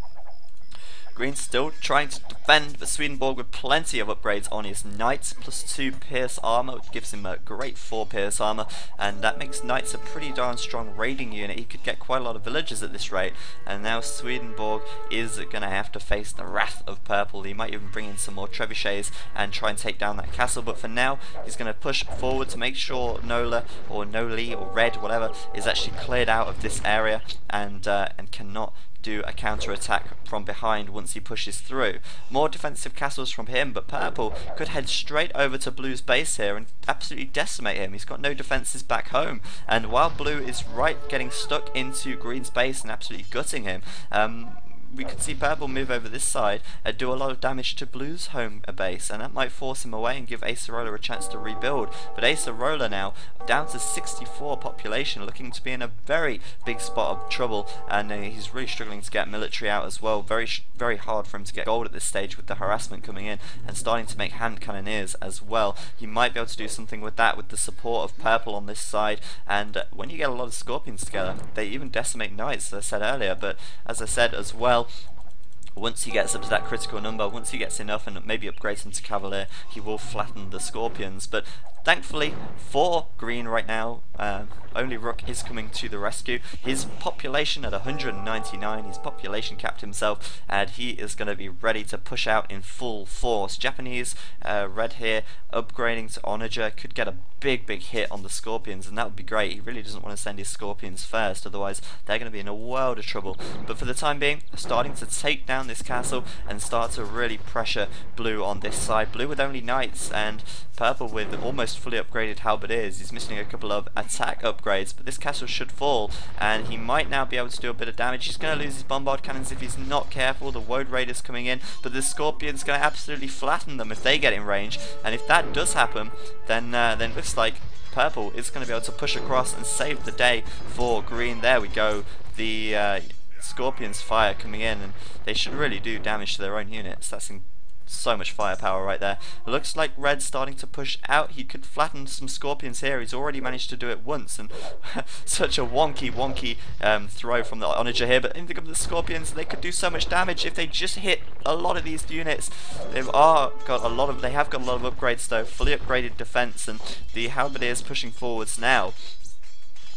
Green still trying to defend, but Swedenborg with plenty of upgrades on his Knights, +2 Pierce armor, which gives him a great 4 Pierce armor, and that makes Knights a pretty darn strong raiding unit. He could get quite a lot of villagers at this rate, and now Swedenborg is going to have to face the wrath of Purple. He might even bring in some more trebuchets and try and take down that castle, but for now he's going to push forward to make sure Nola or Noli or Red, whatever, is actually cleared out of this area, and cannot do a counter-attack from behind once he pushes through. More defensive castles from him, but Purple could head straight over to Blue's base here and absolutely decimate him. He's got no defenses back home, and while Blue is right getting stuck into Green's base and absolutely gutting him, we could see Purple move over this side and do a lot of damage to Blue's home base, and that might force him away and give Acerola a chance to rebuild. But Acerola now down to 64 population, looking to be in a very big spot of trouble, and he's really struggling to get military out as well. Very hard for him to get gold at this stage with the harassment coming in and starting to make hand cannoneers as well. He might be able to do something with that with the support of Purple on this side, and when you get a lot of Scorpions together, they even decimate Knights, as I said earlier. But as I said as well, Once he gets up to that critical number, once he gets enough and maybe upgrades into Cavalier, he will flatten the Scorpions. But thankfully for green right now, only Rook is coming to the rescue. His population at 199, he's population capped himself, and he is going to be ready to push out in full force. Japanese red here upgrading to Onager could get a big hit on the Scorpions, and that would be great. He really doesn't want to send his Scorpions first, otherwise they're going to be in a world of trouble. But for the time being, starting to take down this castle and start to really pressure blue on this side. Blue with only knights and purple with almost fully upgraded halberdiers. He's missing a couple of attack upgrades, but this castle should fall, and he might now be able to do a bit of damage. He's going to lose his bombard cannons if he's not careful. The Woad Raiders coming in, but the Scorpion's going to absolutely flatten them if they get in range, and if that does happen, then it looks like purple is going to be able to push across and save the day for green. There we go. The Scorpion's fire coming in, and they should really do damage to their own units. That's so much firepower right there. It looks like red's starting to push out. He could flatten some Scorpions here. He's already managed to do it once, and such a wonky throw from the Onager here. But in the Scorpions, they could do so much damage if they just hit a lot of these units. They have got a lot of upgrades though, fully upgraded defense, and the halberdiers pushing forwards now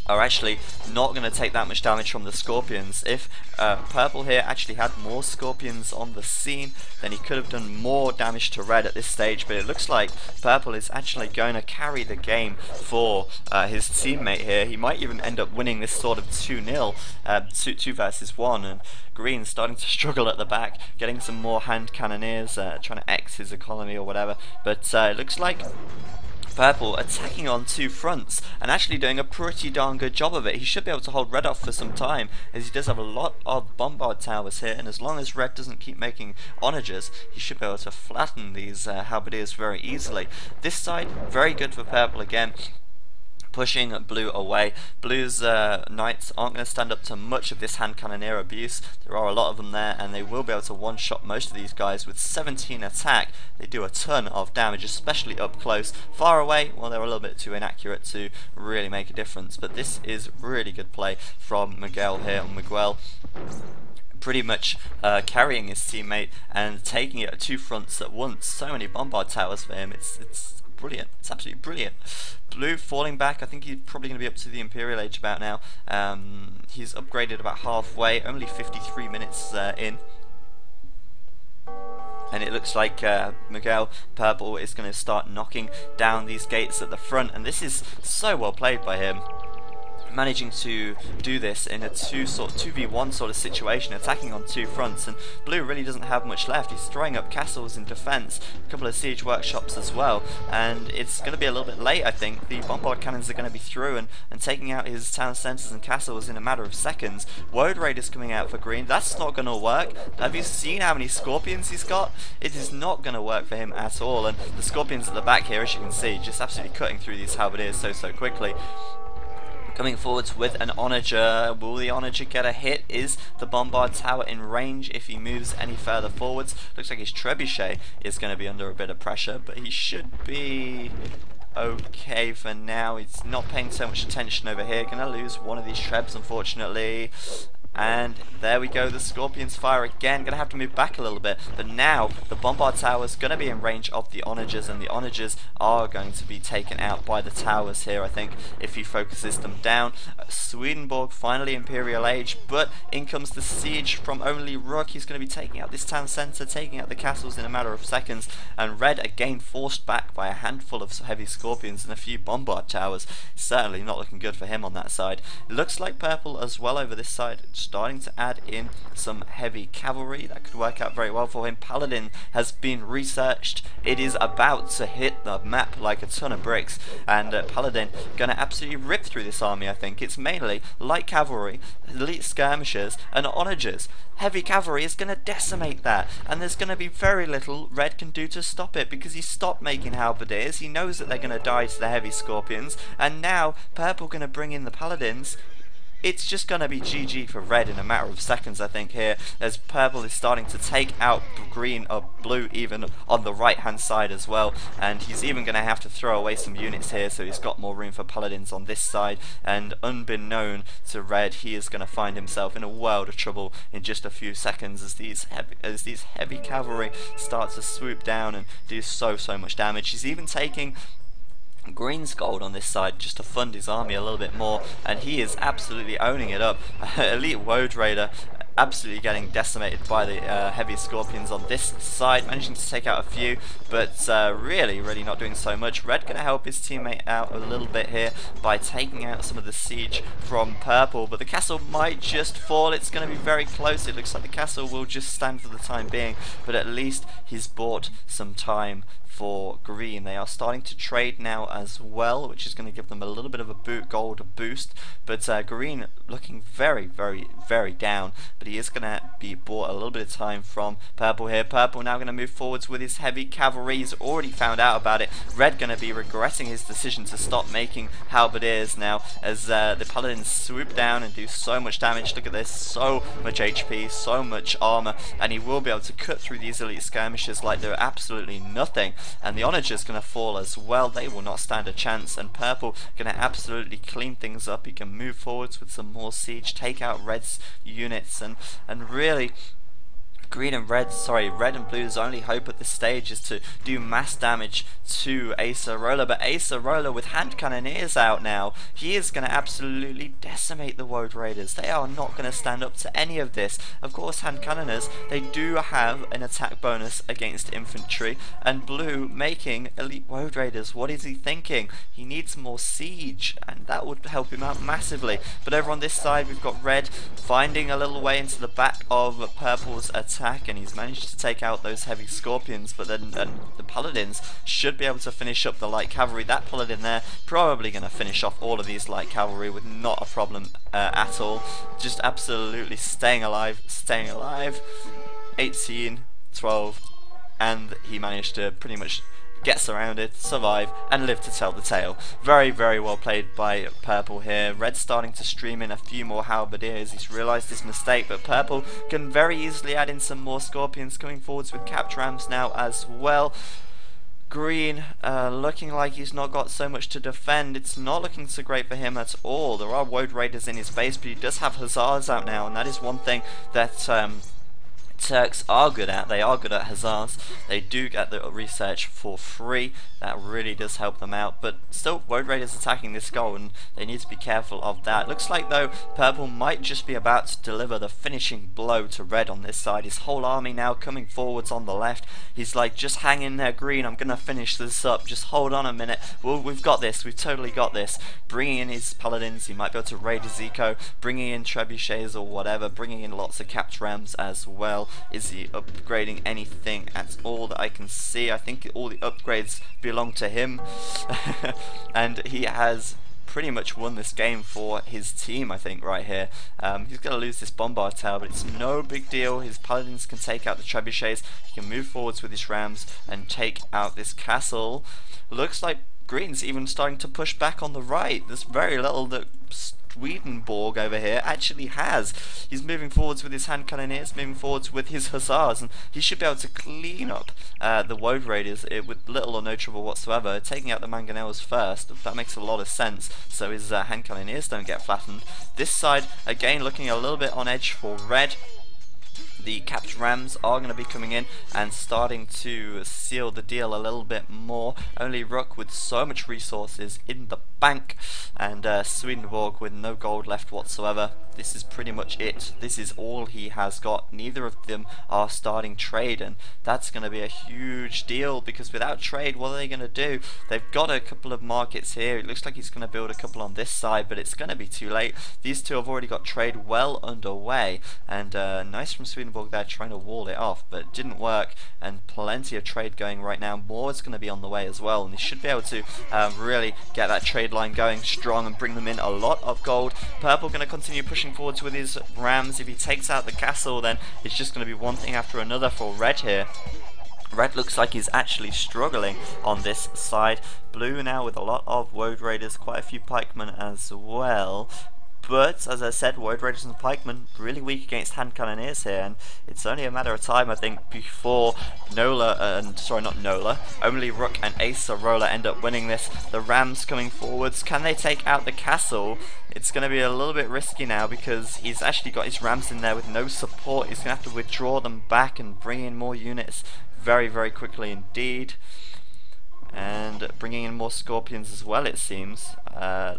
are actually not going to take that much damage from the Scorpions. If purple here actually had more Scorpions on the scene, then he could have done more damage to red at this stage, but it looks like purple is actually going to carry the game for his teammate here. He might even end up winning this sort of 2-0, 2 versus 1, and green starting to struggle at the back, getting some more hand cannoneers, trying to X his economy or whatever, but it looks like purple attacking on two fronts and actually doing a pretty darn good job of it. He should be able to hold red off for some time, as he does have a lot of bombard towers here, and as long as red doesn't keep making onagers, he should be able to flatten these halberdiers very easily. This side, very good for purple again, pushing blue away. Blue's knights aren't going to stand up to much of this hand cannoneer abuse. There are a lot of them there, and they will be able to one-shot most of these guys with 17 attack. They do a ton of damage, especially up close. Far away, well, they're a little bit too inaccurate to really make a difference, but this is really good play from Miguel here, and Miguel pretty much carrying his teammate and taking it at two fronts at once. So many bombard towers for him. It's brilliant. It's absolutely brilliant. Blue falling back. I think he's probably going to be up to the Imperial age about now. He's upgraded about halfway, only 53 minutes in. And it looks like Miguel Purple is going to start knocking down these gates at the front, and this is so well played by him, managing to do this in a 2v1 sort of situation, attacking on two fronts. And blue really doesn't have much left. He's throwing up castles in defense, a couple of siege workshops as well, and it's going to be a little bit late. I think the bombard cannons are going to be through and taking out his town centers and castles in a matter of seconds. Woad Raiders coming out for green. That's not going to work. Have you seen how many Scorpions he's got? It is not going to work for him at all, and the Scorpions at the back here, as you can see, just absolutely cutting through these halberdiers so quickly. Coming forwards with an onager. Will the onager get a hit? Is the bombard tower in range if he moves any further forwards? Looks like his trebuchet is going to be under a bit of pressure, but he should be okay for now. He's not paying so much attention over here. Going to lose one of these trebs, unfortunately. And there we go, the Scorpions fire again. Going to have to move back a little bit, but now the bombard tower is going to be in range of the onagers, and the onagers are going to be taken out by the towers here, I think, if he focuses them down. Swedenborg finally Imperial age, but in comes the siege from only Rook. He's going to be taking out this town centre, taking out the castles in a matter of seconds, and red again forced back by a handful of heavy Scorpions and a few bombard towers. Certainly not looking good for him on that side. It looks like purple as well over this side, starting to add in some heavy cavalry. That could work out very well for him. Paladin has been researched. It is about to hit the map like a ton of bricks, and Paladin going to absolutely rip through this army. I think it's mainly light cavalry, elite skirmishers, and onagers. Heavy cavalry is going to decimate that, and there's going to be very little red can do to stop it, because he stopped making halberdiers. He knows that they're going to die to the heavy Scorpions, and now purple going to bring in the paladins. it's just going to be GG for red in a matter of seconds, I think, here, as purple is starting to take out green or blue even on the right hand side as well, and he's even going to have to throw away some units here, so he's got more room for paladins on this side, and unbeknown to red, he is going to find himself in a world of trouble in just a few seconds as these heavy cavalry start to swoop down and do so much damage. He's even taking Green's gold on this side just to fund his army a little bit more, and he is absolutely owning it up. Elite Woad Raider absolutely getting decimated by the heavy scorpions on this side, managing to take out a few, but really not doing so much. Red going to help his teammate out a little bit here by taking out some of the siege from purple, but the castle might just fall. It's going to be very close. It looks like the castle will just stand for the time being, but at least he's bought some time for green. They are starting to trade now as well, which is going to give them a little bit of a gold boost, but green looking very down, but he is going to be bought a little bit of time from purple here. Purple now going to move forwards with his heavy cavalry. He's already found out about it. Red going to be regretting his decision to stop making halberdiers now, as the paladins swoop down and do so much damage. Look at this, so much HP, so much armor, and he will be able to cut through these elite skirmishers like they're absolutely nothing. And the onagers going to fall as well. They will not stand a chance, and purple going to absolutely clean things up. He can move forwards with some more siege, take out red's units, and really red and blue's only hope at this stage is to do mass damage to Acerola, but Acerola with hand cannoneers out now, he is going to absolutely decimate the Woad Raiders. They are not going to stand up to any of this. Of course, hand cannoneers, they do have an attack bonus against infantry, and blue making elite Woad Raiders. What is he thinking? He needs more siege, and that would help him out massively. But over on this side, we've got red finding a little way into the back of purple's attack, and he's managed to take out those heavy scorpions, but then the paladins should be able to finish up the light cavalry. That paladin there probably going to finish off all of these light cavalry with not a problem at all. Just absolutely staying alive. 18, 12, and he managed to pretty much get surrounded, survive, and live to tell the tale. Very well played by purple here. Red starting to stream in a few more halberdiers. He's realised his mistake, but purple can very easily add in some more scorpions, coming forwards with capture rams now as well. Green looking like he's not got so much to defend. It's not looking so great for him at all. There are Woad Raiders in his base, but he does have hussars out now, and that is one thing that Turks are good at. They are good at hussars. They do get the research for free. That really does help them out, but still Woad Raiders attacking this goal, and they need to be careful of that. Looks like though purple might just be about to deliver the finishing blow to red on this side. His whole army now coming forwards on the left. He's like, just hang in there green, I'm gonna finish this up, just hold on a minute, we've got this, we've totally got this. Bringing in his paladins, he might be able to raid his eco, bringing in trebuchets or whatever, bringing in lots of capture rams as well. Is he upgrading anything at all that I can see? I think all the upgrades belong to him. And he has pretty much won this game for his team, I think, right here. He's going to lose this bombard tower, but it's no big deal. His paladins can take out the trebuchets. He can move forwards with his rams and take out this castle. Looks like green's even starting to push back on the right. There's very little that Swedenborg over here actually has. He's moving forwards with his hand cannoneers, moving forwards with his hussars, and he should be able to clean up the Woad Raiders with little or no trouble whatsoever. Taking out the mangonels first, that makes a lot of sense, so his hand cannoneers don't get flattened. This side, again, looking a little bit on edge for red. The capture rams are going to be coming in and starting to seal the deal a little bit more. Only Rook with so much resources in the bank, and Swedenborg with no gold left whatsoever. This is pretty much it. This is all he has got. Neither of them are starting trade, and that's going to be a huge deal, because without trade, what are they going to do? They've got a couple of markets here. It looks like he's going to build a couple on this side, but it's going to be too late. These two have already got trade well underway, and nice from Swedenborg there trying to wall it off, but it didn't work, and plenty of trade going right now. More is going to be on the way as well, and they should be able to really get that trade line going strong and bring them in a lot of gold. Purple going to continue pushing forwards with his rams. If he takes out the castle, then it's just going to be one thing after another for red here. Red looks like he's actually struggling on this side. Blue now with a lot of Woad Raiders, quite a few pikemen as well. But as I said, Woad Raiders and Pikemen really weak against hand cannoneers here, and it's only a matter of time, I think, before only Rook and Acerola end up winning this. The Rams coming forwards, can they take out the castle? It's going to be a little bit risky now because he's actually got his Rams in there with no support. He's going to have to withdraw them back and bring in more units very, very quickly indeed. And bringing in more Scorpions as well, it seems.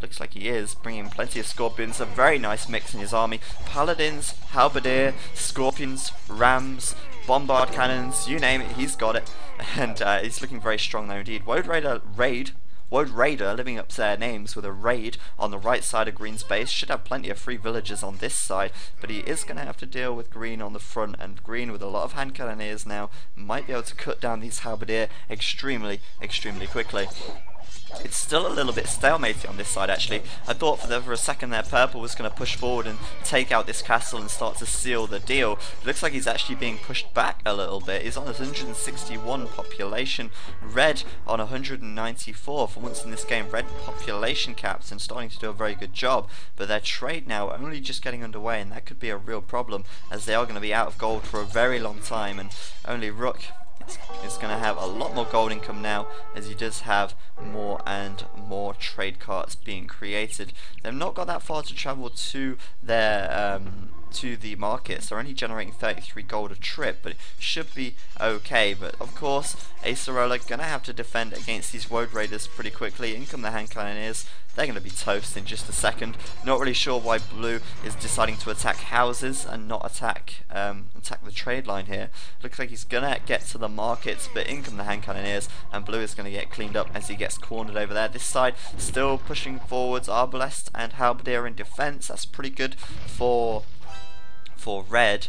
Looks like he is bringing plenty of Scorpions. A very nice mix in his army. Paladins, Halberdier, Scorpions, Rams, Bombard Cannons, you name it, he's got it. And he's looking very strong there indeed. Woad Raider living up to their names with a raid on the right side of Green's base. Should have plenty of free villages on this side, but he is going to have to deal with Green on the front, and Green with a lot of hand cannoneers now might be able to cut down these Halberdier extremely quickly. It's still a little bit stalematy on this side actually. I thought for a second there Purple was going to push forward and take out this castle and start to seal the deal. It looks like he's actually being pushed back a little bit. He's on 161 population, Red on 194. For once in this game, Red population caps and starting to do a very good job, but their trade now only just getting underway, and that could be a real problem as they are going to be out of gold for a very long time, and only Rook is going to have a lot more gold income now as he does have more and more trade carts being created. They've not got that far to travel to their to the markets. They're only generating 33 gold a trip, but it should be okay. But of course, Acerola gonna have to defend against these Woad Raiders pretty quickly. In come the hand cannoneers. They're going to be toast in just a second. Not really sure why Blue is deciding to attack houses and not attack the trade line here. Looks like he's going to get to the markets, but in come the hand cannoneers, and Blue is going to get cleaned up as he gets cornered over there. This side still pushing forwards. Arbalest and Halberdier in defense. That's pretty good for Red.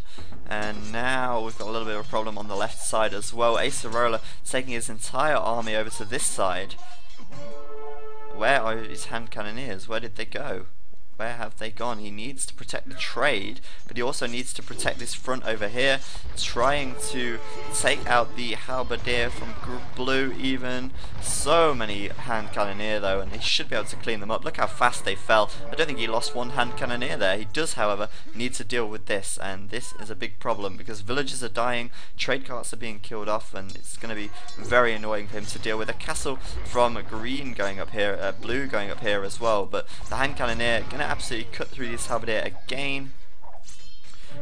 And now we've got a little bit of a problem on the left side as well. Acerola taking his entire army over to this side. Where are his hand cannoneers? Where did they go? Where have they gone? He needs to protect the trade, but he also needs to protect this front over here, trying to take out the Halberdier from Blue even. So many hand cannoneer though, and he should be able to clean them up. Look how fast they fell. I don't think he lost one hand cannoneer there. He does, however, need to deal with this, and this is a big problem because villagers are dying, trade carts are being killed off, and it's going to be very annoying for him to deal with. A castle from Green going up here, Blue going up here as well, but the hand cannoneer going to absolutely cut through this Halberdier again,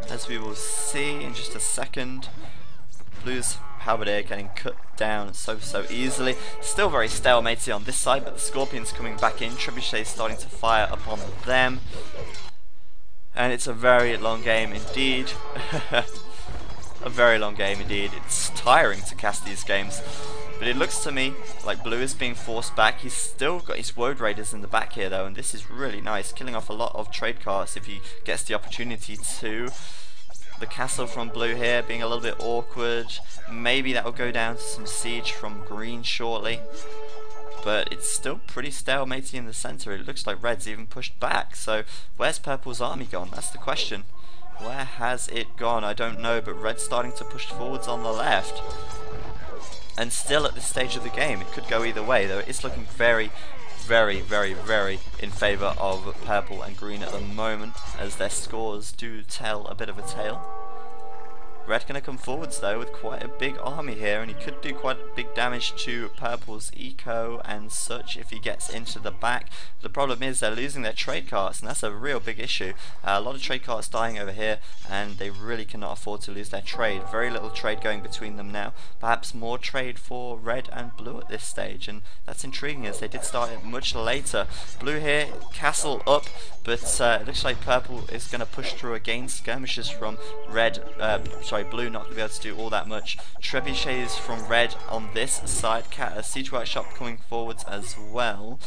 as we will see in just a second. Blue's Halberdier getting cut down so easily. Still very stalematy on this side, but the Scorpions coming back in. Trebuchet starting to fire upon them, and it's a very long game indeed. A very long game indeed. It's tiring to cast these games. But it looks to me like Blue is being forced back. He's still got his Woad Raiders in the back here though, and this is really nice, killing off a lot of trade carts if he gets the opportunity to. The castle from Blue here being a little bit awkward. Maybe that will go down to some siege from Green shortly. But it's still pretty stalematy in the centre. It looks like Red's even pushed back. So where's Purple's army gone? That's the question. Where has it gone? I don't know, but Red's starting to push forwards on the left. And still at this stage of the game, it could go either way, though it's looking very in favour of Purple and Green at the moment, as their scores do tell a bit of a tale. Red going to come forwards though with quite a big army here, and he could do quite big damage to Purple's eco and such if he gets into the back. The problem is they're losing their trade carts, and that's a real big issue. A lot of trade carts dying over here, and they really cannot afford to lose their trade. Very little trade going between them now. Perhaps more trade for Red and Blue at this stage, and that's intriguing as they did start it much later. Blue here, castle up, but it looks like Purple is going to push through again. Skirmishes from Blue not going to be able to do all that much. Trebuchets from Red on this side. Siege Workshop coming forwards as well.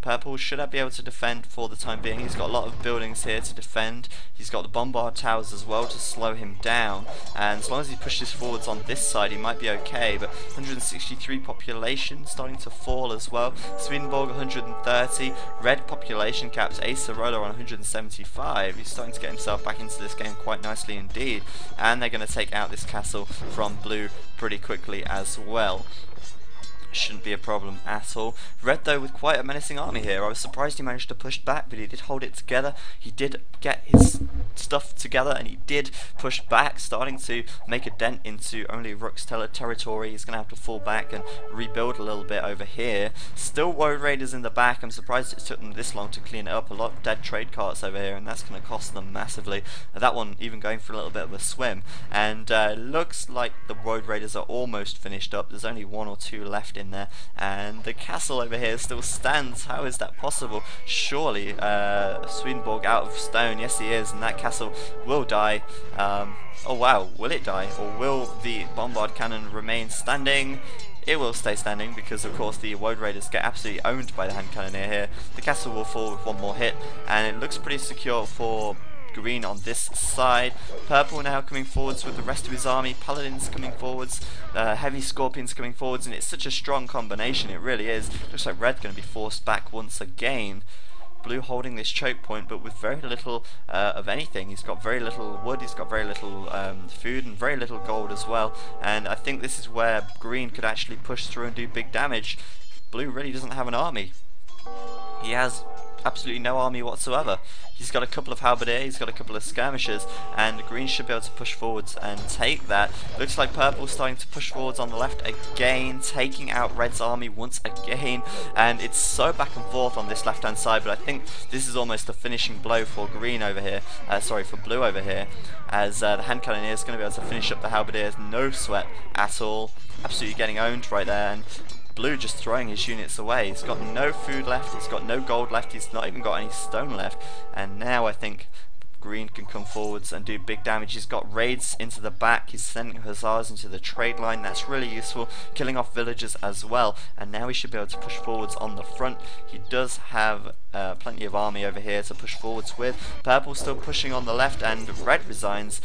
Purple should be able to defend for the time being. He's got a lot of buildings here to defend. He's got the bombard towers as well to slow him down, and as long as he pushes forwards on this side he might be okay. But 163 population starting to fall as well. Swedenborg 130, Red population caps, Acerola on 175. He's starting to get himself back into this game quite nicely indeed, and they're going to take out this castle from Blue pretty quickly as well. shouldn't be a problem at all. Red though with quite a menacing army here. I was surprised he managed to push back, but he did hold it together. He did get his stuff together and he did push back, starting to make a dent into only Rook's territory. He's going to have to fall back and rebuild a little bit over here. Still Road Raiders in the back. I'm surprised it took them this long to clean it up. A lot of dead trade carts over here, and that's going to cost them massively. That one even going for a little bit of a swim, and looks like the Road Raiders are almost finished up. There's only one or two left in there, and the castle over here still stands. How is that possible? Surely Swedenborg out of stone. Yes, he is, and that castle will die. Oh wow, will it die, or will the bombard cannon remain standing? It will stay standing because of course the Road Raiders get absolutely owned by the hand cannoneer here. The castle will fall with one more hit, and it looks pretty secure for green on this side. Purple now coming forwards with the rest of his army. Paladins coming forwards, heavy scorpions coming forwards, and it's such a strong combination, it really is. Looks like red going to be forced back once again. Blue holding this choke point, but with very little of anything. He's got very little wood, he's got very little food, and very little gold as well. And I think this is where green could actually push through and do big damage. Blue really doesn't have an army. He has absolutely no army whatsoever. He's got a couple of halberdiers, he's got a couple of skirmishers, and green should be able to push forwards and take that. Looks like purple's starting to push forwards on the left again, taking out red's army once again, and it's so back and forth on this left hand side, but I think this is almost the finishing blow for green over here, for blue over here, as the hand cannoneer is going to be able to finish up the halberdiers, no sweat at all, absolutely getting owned right there. And blue just throwing his units away. He's got no food left, he's got no gold left, he's not even got any stone left, and now I think green can come forwards and do big damage. He's got raids into the back, he's sending hussars into the trade line, that's really useful, killing off villagers as well, and now he should be able to push forwards on the front. He does have plenty of army over here to push forwards with. Purple still pushing on the left, and red resigns,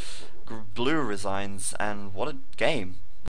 blue resigns, and what a game.